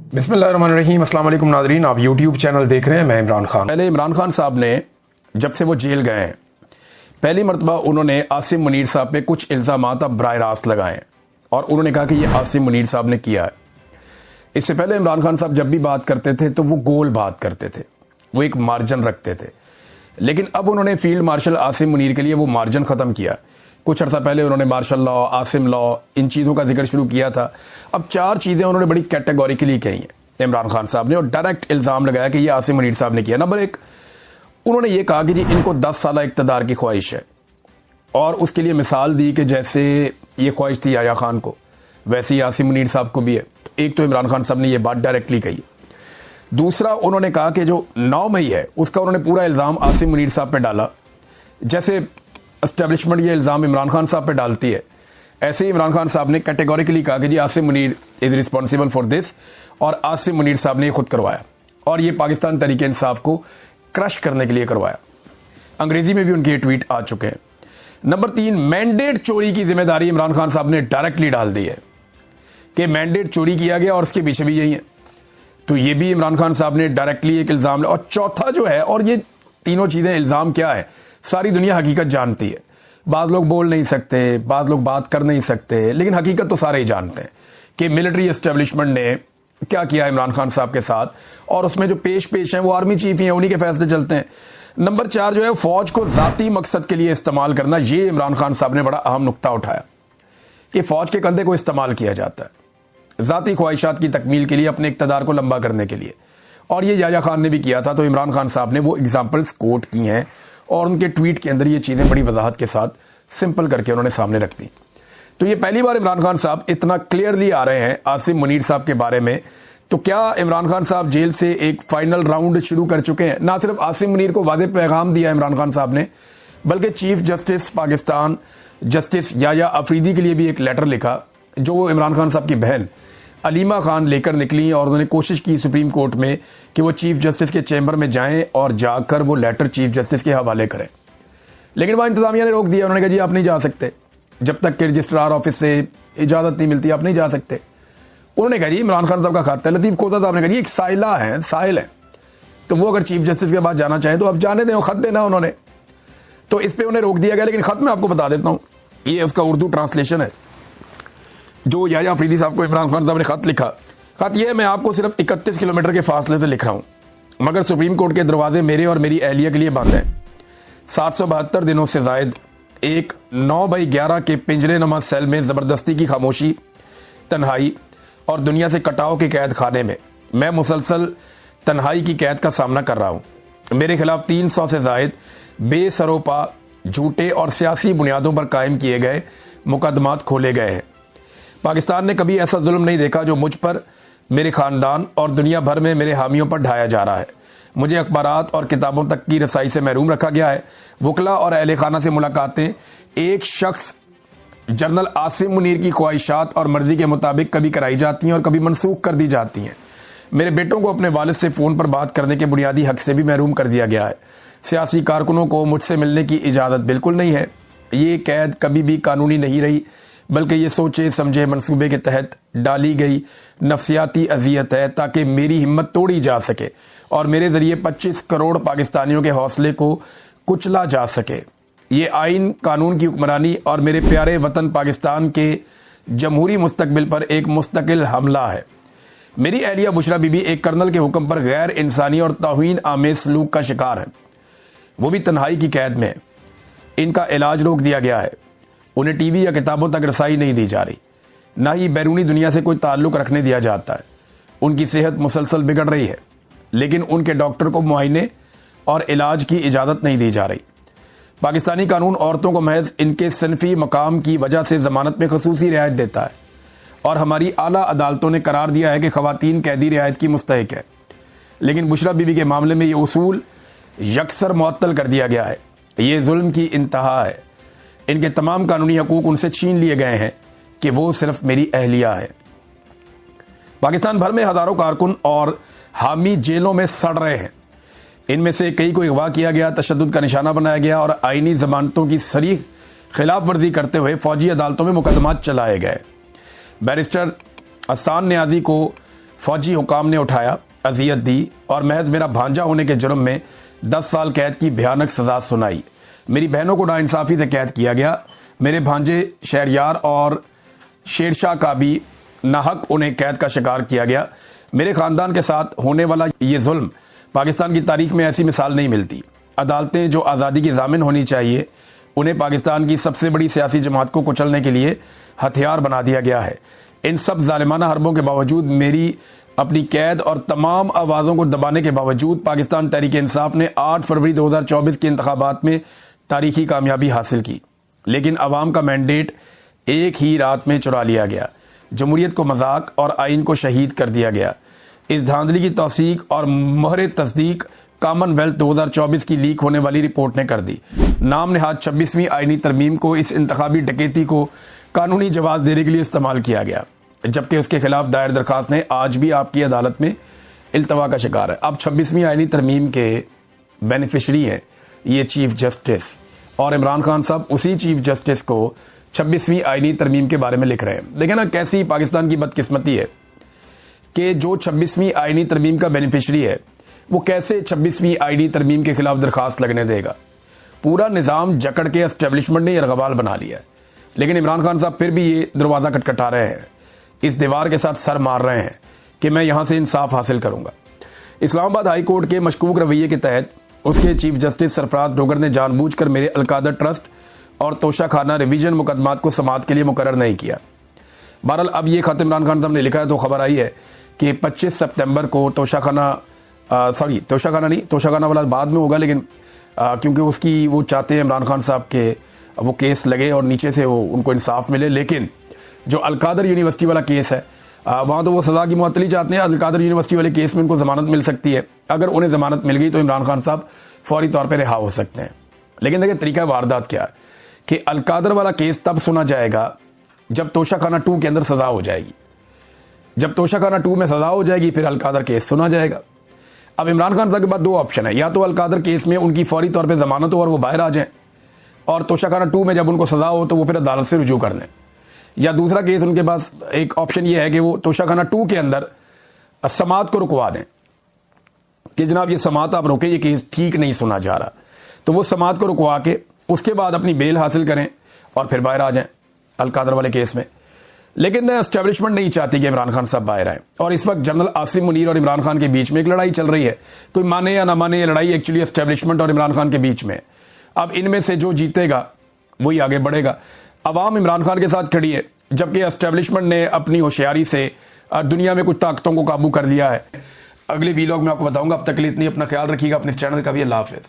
बिस्मिल्लाहिर्रहमानिर्रहीम। अस्सलाम वालेकुम नाज़रीन, आप यूट्यूब चैनल देख रहे हैं। मैं इमरान खान। पहले इमरान खान साहब ने जब से वो जेल गए हैं, पहली मरतबा उन्होंने आसिम मुनीर साहब पे कुछ इल्ज़ामात अब बराह रास्त लगाए और उन्होंने कहा कि ये आसिम मुनीर साहब ने किया है। इससे पहले इमरान खान साहब जब भी बात करते थे तो वो गोल बात करते थे, वो एक मार्जिन रखते थे। लेकिन अब उन्होंने फील्ड मार्शल आसिम मुनीर के लिए वो मार्जिन ख़त्म किया। कुछ अर्सा पहले उन्होंने मार्शल लॉ, आसिम लॉ, इन चीज़ों का जिक्र शुरू किया था। अब 4 चीज़ें उन्होंने बड़ी कैटेगोरिकली कही हैं इमरान खान साहब ने और डायरेक्ट इल्ज़ाम लगाया कि ये आसिम मुनीर साहब ने किया। नंबर 1, उन्होंने ये कहा कि जी इनको 10 साल इक़्तिदार की ख्वाहिश है और उसके लिए मिसाल दी कि जैसे ये ख्वाहिश थी याया खान को, वैसे ही आसिम मुनीर साहब को भी है। एक तो इमरान खान साहब ने ये बात डायरेक्टली कही। दूसरा, उन्होंने कहा कि जो 9 मई है उसका उन्होंने पूरा इल्ज़ाम आसिम मुनीर साहब पे डाला। जैसे एस्टेब्लिशमेंट ये इल्ज़ाम इमरान खान साहब पे डालती है, ऐसे ही इमरान खान साहब ने कैटेगोरिकली कहा कि जी Asim Munir is responsible for this, और आसिम मुनीर साहब ने ये खुद करवाया और ये पाकिस्तान तहरीक इंसाफ को क्रश करने के लिए करवाया। अंग्रेज़ी में भी उनके ट्वीट आ चुके हैं। नंबर 3, मैंडेट चोरी की जिम्मेदारी इमरान खान साहब ने डायरेक्टली डाल दी है कि मैंडेट चोरी किया गया और उसके पीछे भी यही है। तो ये भी इमरान खान साहब ने डायरेक्टली एक इल्ज़ाम। और चौथा जो है, और ये तीनों चीज़ें इल्ज़ाम क्या है, सारी दुनिया हकीकत जानती है। बाद लोग बोल नहीं सकते, बाद लोग बात कर नहीं सकते, लेकिन हकीकत तो सारे ही जानते हैं कि मिलिट्री एस्टेब्लिशमेंट ने क्या किया इमरान खान साहब के साथ, और उसमें जो पेश हैं वो आर्मी चीफ ही हैं, उन्हीं के फैसले चलते हैं। नंबर 4 जो है, फ़ौज को ज़ाती मकसद के लिए इस्तेमाल करना। ये इमरान खान साहब ने बड़ा अहम नुक्ता उठाया कि फ़ौज के कंधे को इस्तेमाल किया जाता है ज़ाती ख्वाहिशात की तकमील के लिए, अपने इक़्तिदार को लंबा करने के लिए। और ये याया खान ने भी किया था। तो इमरान खान साहब ने वो एग्जाम्पल्स कोट की हैं और उनके ट्वीट के अंदर ये चीज़ें बड़ी वजाहत के साथ सिंपल करके उन्होंने सामने रख दी। तो ये पहली बार इमरान खान साहब इतना क्लियरली आ रहे हैं आसिम मुनीर साहब के बारे में। तो क्या इमरान खान साहब जेल से एक फ़ाइनल राउंड शुरू कर चुके हैं? ना सिर्फ आसिम मुनीर को वादे पैगाम दिया इमरान खान साहब ने, बल्कि chief justice Pakistan justice Yahya Afridi के लिए भी एक लेटर लिखा, जो इमरान खान साहब की बहन अलीमा खान लेकर निकली और उन्होंने कोशिश की सुप्रीम कोर्ट में कि वो चीफ जस्टिस के चैम्बर में जाएं और जाकर वो लेटर चीफ जस्टिस के हवाले करें। लेकिन वहाँ इंतज़ामिया ने रोक दिया। उन्होंने कहा जी आप नहीं जा सकते, जब तक कि रजिस्ट्रार ऑफिस से इजाज़त नहीं मिलती आप नहीं जा सकते। उन्होंने कहा जी इमरान खान साहब का खाता है। लतीफ़ खोसा साहब ने कहा जी एक साइला है, साहिल है, तो वो अगर चीफ जस्टिस के पास जाना चाहें तो आप जाने दें, ख़त देना उन्होंने। तो इस पर उन्हें रोक दिया गया। लेकिन ख़त मैं आपको बता देता हूँ, ये उसका उर्दू ट्रांसलेशन है जो याया अफरीदी साहब को इमरान खान साहब ने ख़त लिखा। ख़त यह है, मैं आपको सिर्फ 31 किलोमीटर के फासले से लिख रहा हूँ, मगर सुप्रीम कोर्ट के दरवाजे मेरे और मेरी अहलिया के लिए बंद हैं। 772 दिनों से ज़ायद एक 9/11 के पिंजरे नुमा सेल में ज़बरदस्ती की खामोशी, तन्हाई और दुनिया से कटाव के कैद खाने में मैं मुसलसल तन्हाई की कैद का सामना कर रहा हूँ। मेरे खिलाफ 300 से ज़ायद बेसरोपा, झूठे और सियासी बुनियादों पर कायम किए गए मुकदमात खोले गए हैं। पाकिस्तान ने कभी ऐसा जुल्म नहीं देखा जो मुझ पर, मेरे ख़ानदान और दुनिया भर में मेरे हामियों पर ढाया जा रहा है। मुझे अखबारात और किताबों तक की रसाई से महरूम रखा गया है। वकला और अहले खाना से मुलाकातें एक शख्स जनरल आसिम मुनीर की ख्वाहिशात और मर्ज़ी के मुताबिक कभी कराई जाती हैं और कभी मनसूख कर दी जाती हैं। मेरे बेटों को अपने वालिद से फ़ोन पर बात करने के बुनियादी हक़ से भी महरूम कर दिया गया है। सियासी कारकुनों को मुझसे मिलने की इजाज़त बिल्कुल नहीं है। ये कैद कभी भी कानूनी नहीं रही, बल्कि ये सोचे समझे मंसूबे के तहत डाली गई नफसियाती अजियत है ताकि मेरी हिम्मत तोड़ी जा सके और मेरे ज़रिए 25 करोड़ पाकिस्तानियों के हौसले को कुचला जा सके। ये आइन कानून की हुक्मरानी और मेरे प्यारे वतन पाकिस्तान के जमहूरी मुस्तकबिल पर एक मुस्तकिल हमला है। मेरी अहलिया बुशरा बीबी एक कर्नल के हुक्म पर गैर इंसानी और तौहीन आमेज़ सलूक का शिकार है, वो भी तन्हाई की कैद में है। इनका इलाज रोक दिया गया है। उन्हें टीवी या किताबों तक रसाई नहीं दी जा रही, ना ही बैरूनी दुनिया से कोई ताल्लुक़ रखने दिया जाता है। उनकी सेहत मुसलसल बिगड़ रही है, लेकिन उनके डॉक्टर को मुआयने और इलाज की इजाज़त नहीं दी जा रही। पाकिस्तानी कानून औरतों को महज इनके सनफ़ी मकाम की वजह से ज़मानत में खसूसी रियायत देता है और हमारी आला अदालतों ने करार दिया है कि ख़वातीन कैदी रियायत की मुस्तहिक है। लेकिन बुशरा बीबी के मामले में ये उसूल यकसर मुअत्तल कर दिया गया है। ये जुल्म की इंतहा है। इनके तमाम कानूनी हकूक़ उनसे छीन लिए गए हैं कि वो सिर्फ मेरी अहलिया है। पाकिस्तान भर में हज़ारों कारकुन और हामी जेलों में सड़ रहे हैं। इनमें से कई को अगवा किया गया, तशद्दुद का निशाना बनाया गया और आइनी ज़मानतों की सरीह खिलाफ वर्जी करते हुए फ़ौजी अदालतों में मुकदमात चलाए गए। बैरिस्टर अहसान नियाज़ी को फौजी हुकाम ने उठाया, अजियत दी और महज मेरा भांजा होने के जुर्म में 10 साल कैद की भयानक सज़ा सुनाई। मेरी बहनों को नाइंसाफ़ी से कैद किया गया। मेरे भांजे शहरयार और शेरशाह का भी नाहक उन्हें कैद का शिकार किया गया। मेरे ख़ानदान के साथ होने वाला ये जुल्म पाकिस्तान की तारीख में ऐसी मिसाल नहीं मिलती। अदालतें जो आज़ादी की ज़ामिन होनी चाहिए, उन्हें पाकिस्तान की सबसे बड़ी सियासी जमात को कुचलने के लिए हथियार बना दिया गया है। इन सब ज़ालिमाना हरबों के बावजूद, मेरी अपनी कैद और तमाम आवाज़ों को दबाने के बावजूद पाकिस्तान तहरीक इंसाफ ने 8 फरवरी 2024 के इंतखाबात में तारीखी कामयाबी हासिल की। लेकिन अवाम का मैंडेट एक ही रात में चुरा लिया गया। जमहूरियत को मजाक और आइन को शहीद कर दिया गया। इस धांधली की तौसीक और मोहर तस्दीक कॉमनवेल्थ 2024 की लीक होने वाली रिपोर्ट ने कर दी। नाम नहाद 26वीं आइनी तरमीम को इस इंतखाबी डकैती को कानूनी जवाब देने के लिए इस्तेमाल किया गया, जबकि उसके खिलाफ दायर दरखास्तें आज भी आपकी अदालत में इल्तवा का शिकार है। अब 26वीं आइनी तरमीम के बेनिफिशरी हैं ये चीफ जस्टिस, और इमरान खान साहब उसी चीफ जस्टिस को 26वीं आइनी तरमीम के बारे में लिख रहे हैं। देखें ना कैसी पाकिस्तान की बदकिस्मती है कि जो 26वीं आइनी तरमीम का बेनिफिशरी है वो कैसे 26वीं आइनी तरमीम के खिलाफ दरखास्त लगने देगा। पूरा निज़ाम जकड़ के एस्टेब्लिशमेंट ने यरगवाल बना लिया है, लेकिन इमरान खान साहब फिर भी ये दरवाज़ा खटखटा रहे हैं, इस दीवार के साथ सर मार रहे हैं कि मैं यहाँ से इंसाफ हासिल करूँगा। इस्लामाबाद हाई कोर्ट के मशकूक रवैये के तहत उसके चीफ जस्टिस सरफराज डोगर ने जानबूझकर मेरे अलकादर ट्रस्ट और तोशाखाना रिवीजन मुकदमात को समाअत के लिए मुकर्रर नहीं किया। बहरहाल अब ये खत इमरान खान साहब ने लिखा है तो खबर आई है कि 25 सितंबर को तोशाखाना वाला बाद में होगा, लेकिन क्योंकि उसकी वो चाहते हैं इमरान खान साहब के वो केस लगे और नीचे से वो उनको इंसाफ मिले। लेकिन जो अलकादर यूनिवर्सिटी वाला केस है वहाँ तो वो सज़ा की मुअत्तली चाहते हैं। अलकादर यूनिवर्सिटी वाले केस में उनको ज़मानत मिल सकती है। अगर उन्हें ज़मानत मिल गई तो इमरान खान साहब फौरी तौर पर रिहा हो सकते हैं। लेकिन देखिए तरीका वारदात क्या है कि अलकादर वाला केस तब सुना जाएगा जब तोशाखाना 2 के अंदर सज़ा हो जाएगी। जब तोशाखाना 2 में सज़ा हो जाएगी फिर अलकादर केस सुना जाएगा। अब इमरान खान साहब के पास 2 ऑप्शन है, या तो अलकादर केस में उनकी फौरी तौर पे ज़मानत हो और वो बाहर आ जाएं, और तोशाखाना 2 में जब उनको सज़ा हो तो वो फिर अदालत से रुजू कर लें, या दूसरा केस उनके पास एक ऑप्शन ये है कि वो तोशाखाना 2 के अंदर समाअत को रुकवा दें कि जनाब ये समाअत आप रोकें, ये केस ठीक नहीं सुना जा रहा। तो वो समाअत को रुकवा के उसके बाद अपनी बेल हासिल करें और फिर बाहर आ जाएं अलकादर वाले केस में। लेकिन एस्टेब्लिशमेंट नहीं चाहती कि इमरान खान साहब बाहर आए, और इस वक्त जनरल आसिम मुनीर और इमरान खान के बीच में एक लड़ाई चल रही है। कोई माने या ना माने, ये लड़ाई एक्चुअली एस्टेब्लिशमेंट और इमरान खान के बीच में। अब इनमें से जो जीतेगा वही आगे बढ़ेगा। अवाम इमरान खान के साथ खड़ी है, जबकि एस्टेब्लिशमेंट ने अपनी होशियारी से दुनिया में कुछ ताकतों को काबू कर लिया है। अगले वीलॉग में आपको बताऊंगा। अब तक के लिए इतनी, अपना ख्याल रखिएगा, अपने चैनल का भी। अल्लाह हाफ़िज़।